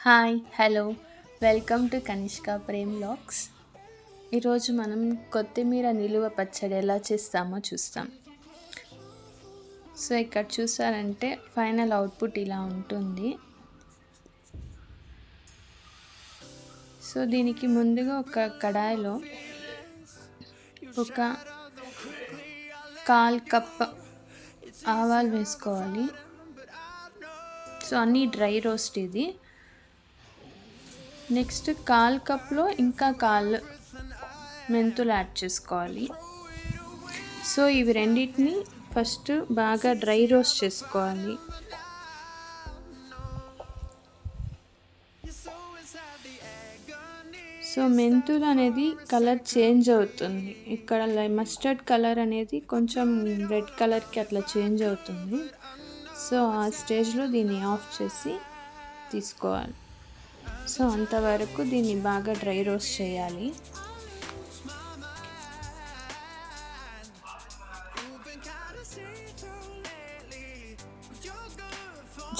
Hi hello welcome to Kanishka Prem లాక్స్. ఈరోజు మనం కొత్తిమీర నిలువ పచ్చడి ఎలా చేస్తామో చూస్తాం. సో ఇక్కడ చూసారంటే ఫైనల్ అవుట్పుట్ ఇలా ఉంటుంది. సో దీనికి ముందుగా ఒక కడాయిలో ఒక 1/4 కప్ ఆవాలు వేసుకోవాలి. సో అన్నీ డ్రై రోస్ట్ ఇది. నెక్స్ట్ 1/4 కప్లో ఇంకా 1/4 మెంతులు యాడ్ చేసుకోవాలి. సో ఇవి రెండింటిని ఫస్ట్ బాగా డ్రై రోస్ట్ చేసుకోవాలి. సో మెంతులు అనేది కలర్ చేంజ్ అవుతుంది. ఇక్కడ మస్టర్డ్ కలర్ అనేది కొంచెం రెడ్ కలర్కి అట్లా చేంజ్ అవుతుంది. సో ఆ స్టేజ్లో దీన్ని ఆఫ్ చేసి తీసుకోవాలి. సో అంతవరకు దీన్ని బాగా డ్రై రోస్ట్ చేయాలి.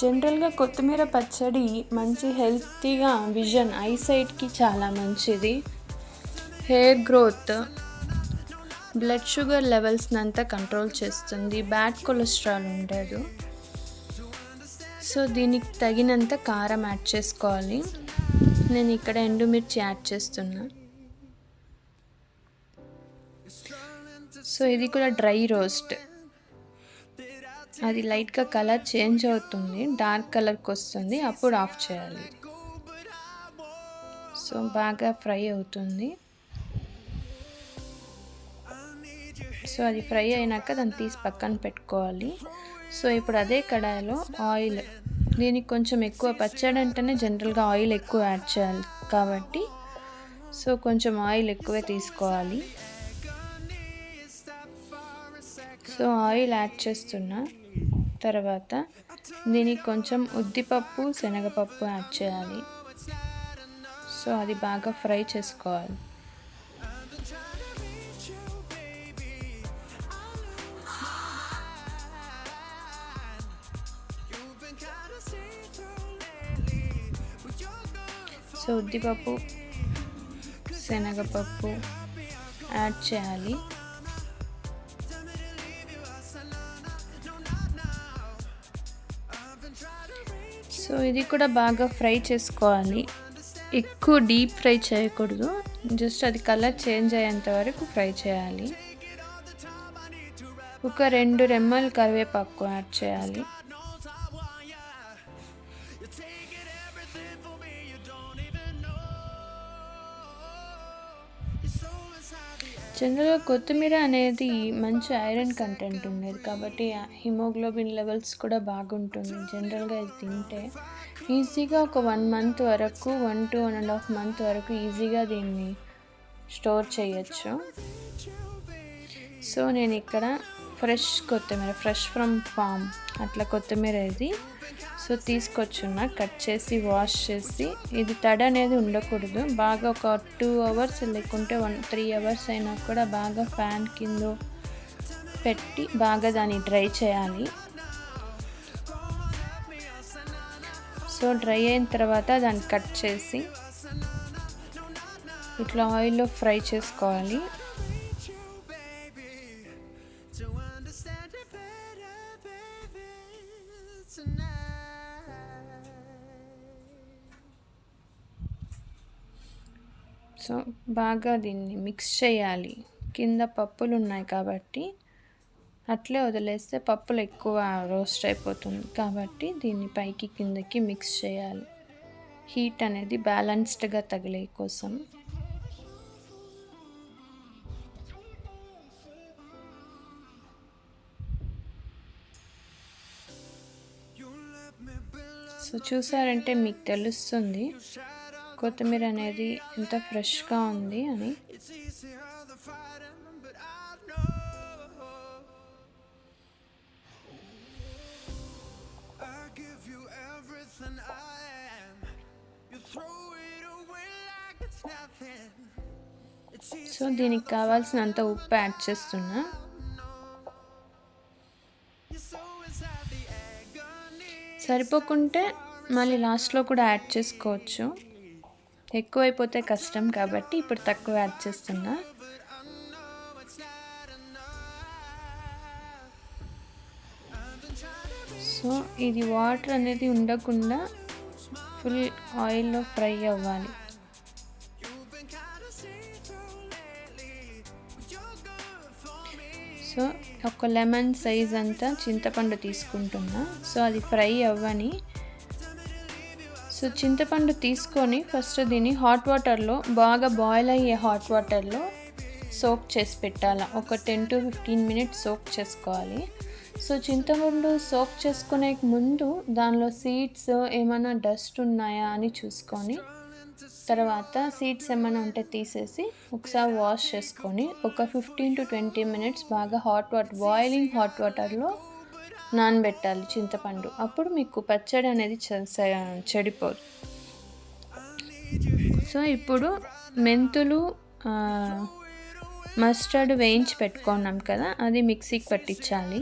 జనరల్గా కొత్తిమీర పచ్చడి మంచి హెల్తీగా విజన్ ఐసైట్కి చాలా మంచిది. హెయిర్ గ్రోత్, బ్లడ్ షుగర్ లెవెల్స్ని అంతా కంట్రోల్ చేస్తుంది. బ్యాడ్ కొలెస్ట్రాల్ ఉండదు. సో దీనికి తగినంత కారం యాడ్ చేసుకోవాలి. నేను ఇక్కడ ఎండుమిర్చి యాడ్ చేస్తున్నా. సో ఇది కూడా డ్రై రోస్ట్. అది లైట్గా కలర్ చేంజ్ అవుతుంది, డార్క్ కలర్కి వస్తుంది, అప్పుడు ఆఫ్ చేయాలి. సో బాగా ఫ్రై అవుతుంది. సో అది ఫ్రై అయినాక దాన్ని తీసి పక్కన పెట్టుకోవాలి. సో ఇప్పుడు అదే కడాయిలో ఆయిల్, దీనికి కొంచెం ఎక్కువ పచ్చడి అంటేనే జనరల్గా ఆయిల్ ఎక్కువ యాడ్ చేయాలి కాబట్టి సో కొంచెం ఆయిల్ ఎక్కువే తీసుకోవాలి. సో ఆయిల్ యాడ్ చేస్తున్నా తర్వాత దీనికి కొంచెం ఉద్దిపప్పు, శనగపప్పు యాడ్ చేయాలి. సో అది బాగా ఫ్రై చేసుకోవాలి. సో ఉద్దిపప్పు, శనగపప్పు యాడ్ చేయాలి. సో ఇది కూడా బాగా ఫ్రై చేసుకోవాలి. ఎక్కువ డీప్ ఫ్రై చేయకూడదు, జస్ట్ అది కలర్ చేంజ్ అయ్యేంత వరకు ఫ్రై చేయాలి. ఒక 2 రెమ్మలు కరివేపాకు యాడ్ చేయాలి. జనరల్గా కొత్తిమీర అనేది మంచి ఐరన్ కంటెంట్ ఉండేది కాబట్టి హిమోగ్లోబిన్ లెవెల్స్ కూడా బాగుంటుంది. జనరల్గా ఇది తింటే ఈజీగా ఒక 1 మంత్ వరకు, 1 to 1.5 month వరకు ఈజీగా దీన్ని స్టోర్ చేయొచ్చు. సో నేను ఇక్కడ ఫ్రెష్ కొత్తిమీర, ఫ్రెష్ ఫ్రమ్ ఫామ్ అట్లా కొత్తిమీర ఇది సో తీసుకొచ్చున్నా, కట్ చేసి వాష్ చేసి. ఇది తడి అనేది ఉండకూడదు. బాగా ఒక 2 hours లేకుంటే 3 hours అయినా కూడా బాగా ఫ్యాన్ కింద పెట్టి బాగా దాన్ని డ్రై చేయాలి. సో డ్రై అయిన తర్వాత దాన్ని కట్ చేసి ఇట్లా ఆయిల్లో ఫ్రై చేసుకోవాలి. సో బాగా దీన్ని మిక్స్ చేయాలి. కింద పప్పులు ఉన్నాయి కాబట్టి అట్లే వదిలేస్తే పప్పులు ఎక్కువ రోస్ట్ అయిపోతుంది కాబట్టి దీన్ని పైకి కిందకి మిక్స్ చేయాలి. హీట్ అనేది బ్యాలెన్స్డ్గా తగిలే కోసం. సో చూసారంటే మీకు తెలుస్తుంది కొత్తిమీర అనేది ఎంత ఫ్రెష్గా ఉంది అని. సో దీనికి కావాల్సినంత ఉప్పు యాడ్ చేస్తున్నా. సరిపోకుంటే మళ్ళీ లాస్ట్లో కూడా యాడ్ చేసుకోవచ్చు. ఎక్కువైపోతే కష్టం కాబట్టి ఇప్పుడు తక్కువ యాడ్ చేస్తున్నా. సో ఇది వాటర్ అనేది ఉండకుండా ఫుల్ ఆయిల్లో ఫ్రై అవ్వాలి. సో ఒక లెమన్ సైజ్ అంతా చింతపండు తీసుకుంటున్నా. సో అది ఫ్రై అవ్వని. సో చింతపండు తీసుకొని ఫస్ట్ దీన్ని హాట్ వాటర్లో బాగా బాయిల్ అయ్యే హాట్ వాటర్లో సోక్ చేసి పెట్టాలి. ఒక 10 to 15 మినిట్స్ సోక్ చేసుకోవాలి. సో చింతపండు సోక్ చేసుకునే ముందు దానిలో సీడ్స్ ఏమైనా డస్ట్ ఉన్నాయా అని చూసుకొని, తర్వాత సీడ్స్ ఏమైనా ఉంటే తీసేసి ఒకసారి వాష్ చేసుకొని ఒక 15 to 20 మినిట్స్ బాగా బాయిలింగ్ హాట్ వాటర్లో నానబెట్టాలి చింతపండు. అప్పుడు మీకు పచ్చడి అనేది చెడిపోదు. సో ఇప్పుడు మెంతులు, మస్టర్డ్ వేయించి పెట్టుకున్నాం కదా, అది మిక్సీకి పట్టించాలి.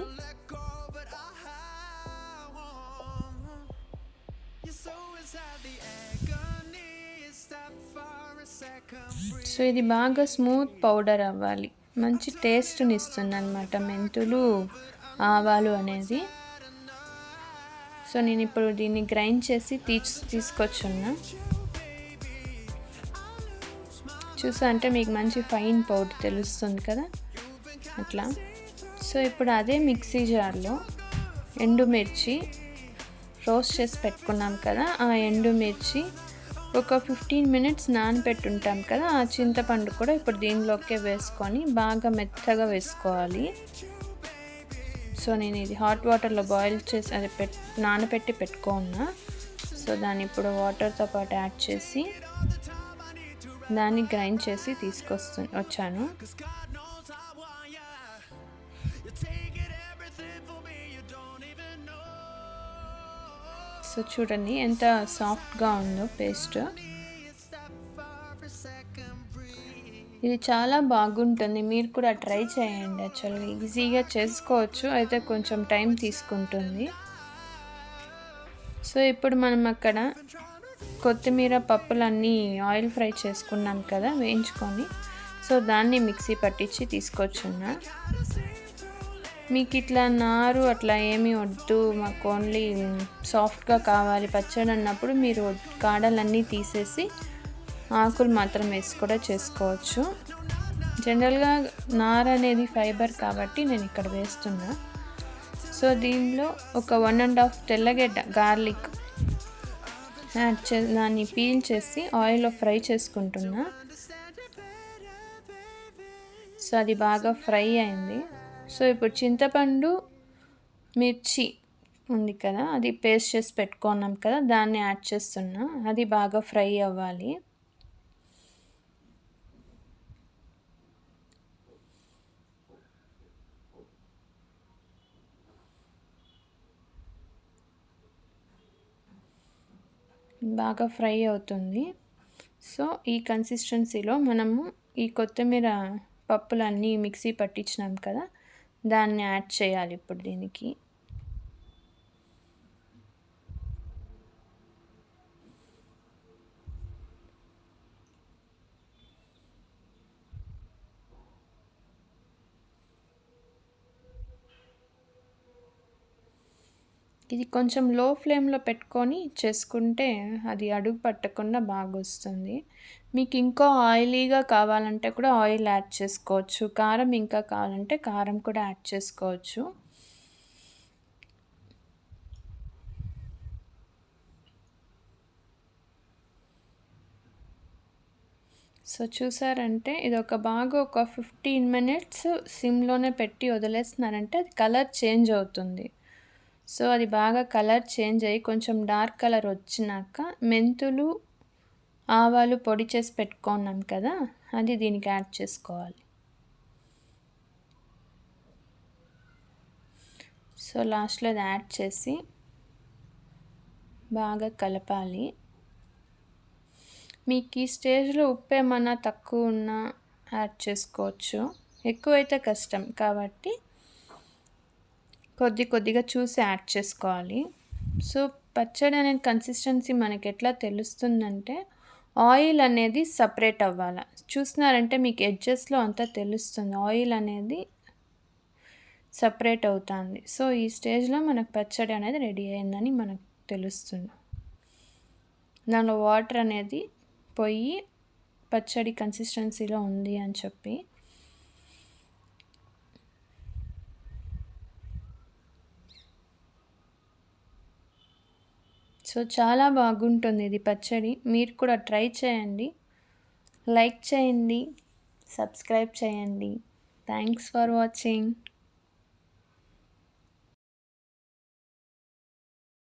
సో ఇది బాగా స్మూత్ పౌడర్ అవ్వాలి. మంచి టేస్ట్ని ఇస్తుంది అన్నమాట మెంతులు, ఆవాలు అనేది. సో నేను ఇప్పుడు దీన్ని గ్రైండ్ చేసి తీసుకొచ్చున్నా. చూసా అంటే మీకు మంచి ఫైన్ పౌడర్ తెలుస్తుంది కదా, అట్లా. సో ఇప్పుడు అదే మిక్సీ జార్లో ఎండుమిర్చి రోస్ట్ చేసి పెట్టుకున్నాం కదా, ఆ ఎండుమిర్చి ఒక 15 మినిట్స్ నానబెట్టుంటాం కదా, ఆ చింతపండు కూడా ఇప్పుడు దీనిలోకే వేసుకొని బాగా మెత్తగా వేసుకోవాలి. సో నేను ఇది హాట్ వాటర్లో బాయిల్ చేసి అది నానబెట్టి పెట్టుకున్నా. సో దాన్ని ఇప్పుడు వాటర్తో పాటు యాడ్ చేసి దాన్ని గ్రైండ్ చేసి వచ్చాను. సో చూడండి ఎంత సాఫ్ట్గా ఉందో పేస్ట్. ఇది చాలా బాగుంటుంది, మీరు కూడా ట్రై చేయండి. యాక్చువల్గా ఈజీగా చేసుకోవచ్చు, అయితే కొంచెం టైం తీసుకుంటుంది. సో ఇప్పుడు మనం అక్కడ కొత్తిమీర పప్పులన్నీ ఆయిల్ ఫ్రై చేసుకున్నాం కదా వేయించుకొని, సో దాన్ని మిక్సీ పట్టించి తీసుకొచ్చున్నా. మీకు ఇట్లా నారు అట్లా ఏమీ వద్దు, మాకు ఓన్లీ సాఫ్ట్గా కావాలి పచ్చడి అన్నప్పుడు మీరు కాడలన్నీ తీసేసి ఆకులు మాత్రం వేసి కూడా చేసుకోవచ్చు. జనరల్గా నార అనేది ఫైబర్ కాబట్టి నేను ఇక్కడ వేస్తున్నా. సో దీనిలో ఒక 1.5 తెల్లగడ్డ గార్లిక్ యాడ్ దాన్ని పీల్ చేసి ఆయిల్లో ఫ్రై చేసుకుంటున్నా. సో అది బాగా ఫ్రై అయింది. సో ఇప్పుడు చింతపండు, మిర్చి ఉంది కదా, అది పేస్ట్ చేసి పెట్టుకున్నాం కదా, దాన్ని యాడ్ చేస్తున్నా. అది బాగా ఫ్రై అవ్వాలి. బాగా ఫ్రై అవుతుంది. సో ఈ కన్సిస్టెన్సీలో మనము ఈ కొత్తిమీర పప్పులన్నీ మిక్సీ పట్టించినాం కదా, దాన్ని యాడ్ చేయాలి ఇప్పుడు దీనికి. ఇది కొంచెం లో ఫ్లేమ్లో పెట్టుకొని చేసుకుంటే అది అడుగు పట్టకుండా బాగా వస్తుంది. మీకు ఇంకా ఆయిలీగా కావాలంటే కూడా ఆయిల్ యాడ్ చేసుకోవచ్చు. కారం ఇంకా కావాలంటే కారం కూడా యాడ్ చేసుకోవచ్చు. సో చూసారంటే ఇది బాగా ఒక 15 మినిట్స్ సిమ్లోనే పెట్టి వదిలేస్తున్నారంటే అది కలర్ చేంజ్ అవుతుంది. సో అది బాగా కలర్ చేంజ్ అయ్యి కొంచెం డార్క్ కలర్ వచ్చినాక మెంతులు, ఆవాలు పొడి చేసి పెట్టుకున్నాం కదా, అది దీనికి యాడ్ చేసుకోవాలి. సో లాస్ట్లో అది యాడ్ చేసి బాగా కలపాలి. మీకు ఈ స్టేజ్లో ఉప్పు ఏమన్నా తక్కువ ఉన్నా యాడ్ చేసుకోవచ్చు. ఎక్కువైతే కష్టం కాబట్టి కొద్దిగా చూసి యాడ్ చేసుకోవాలి. సో పచ్చడి అనేది కన్సిస్టెన్సీ మనకెట్లా తెలుస్తుందంటే, ఆయిల్ అనేది సెపరేట్ అవ్వాల. చూస్తున్నారంటే మీకు ఎడ్జెస్‌లో అంతా తెలుస్తుంది. ఆయిల్ అనేది సెపరేట్ అవుతాంది. సో, ఈ స్టేజ్‌లో మనకు పచ్చడి అనేది రెడీ అయిందని మనకు తెలుస్తుంది. దానిలో వాటర్ అనేది పోయి పచ్చడి కన్సిస్టెన్సీలో ఉంది అని చెప్పి. సో, చాలా బాగుంటుంది ఇది పచ్చడి. మీరు కూడా ట్రై చేయండి. లైక్ చేయండి. సబ్స్క్రైబ్ చేయండి. Thanks for watching.